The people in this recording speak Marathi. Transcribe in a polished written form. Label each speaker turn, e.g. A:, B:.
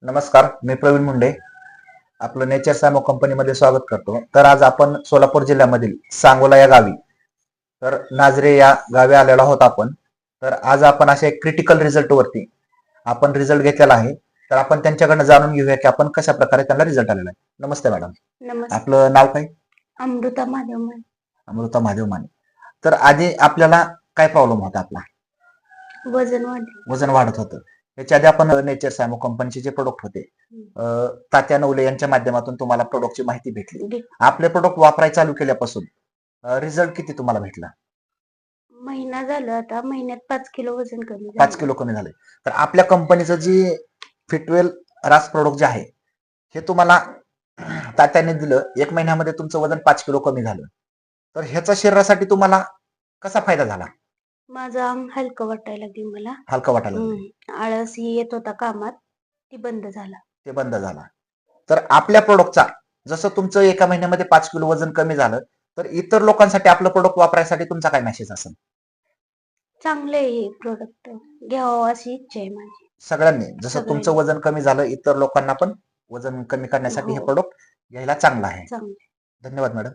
A: नमस्कार, मी प्रवीण मुंडे. आपलं नेचर सॅमो कंपनीमध्ये स्वागत करतो. तर आज आपण सोलापूर जिल्ह्यामधील सांगोला या गावी, तर नाझरे या गावी आलेलो आहोत आपण. तर आज आपण अशा एक क्रिटिकल रिझल्ट वरती आपण रिझल्ट घेतलेला आहे. तर आपण त्यांच्याकडनं जाणून घेऊया की आपण कशा प्रकारे त्यांना रिझल्ट आलेला आहे. नमस्ते मॅडम.
B: नमस्कार.
A: आपलं नाव काय?
B: अमृता महादेव माने.
A: अमृता महादेव माने. तर आधी आपल्याला काय प्रॉब्लेम होता? आपला वजन वाढत होतं. याच्या आधी आपण नेचर सॅमो कंपनीचे जे प्रोडक्ट होते, तात्या नवले यांच्या माध्यमातून तुम्हाला प्रोडक्टची माहिती भेटली. आपले प्रोडक्ट वापरायला चालू केल्यापासून रिझल्ट किती तुम्हाला भेटला?
B: महिना झाला, आता महिन्यात 5 किलो वजन कमी झालं.
A: 5 किलो कमी झाले. तर आपल्या कंपनीचं जी फिटवेल रास प्रोडक्ट जे आहे, हे तुम्हाला तात्याने दिलं. 1 महिन्यामध्ये तुमचं वजन 5 किलो कमी झालं. तर ह्याचा शरीरासाठी तुम्हाला कसा फायदा झाला?
B: माझं अंग हलकं वाटायला लागली मला.
A: हलका वाटायला लागलं.
B: आळस येत होता कामात, ती बंद झाला.
A: ते बंद झाला. तर आपल्या प्रोडक्टचा जसं तुमचं 1 महिन्यामध्ये 5 किलो वजन कमी झालं, तर इतर लोकांसाठी आपलं प्रोडक्ट वापरायसाठी तुमचा काय मेसेज असेल?
B: चांगले हे प्रोडक्ट घ्यावं अशी इच्छा आहे माझी.
A: सगळ्यांनी जसं तुमचं वजन कमी झालं, इतर लोकांना पण वजन कमी करण्यासाठी हे प्रोडक्ट घ्यायला चांगलं आहे.
B: चांगले.
A: धन्यवाद मॅडम.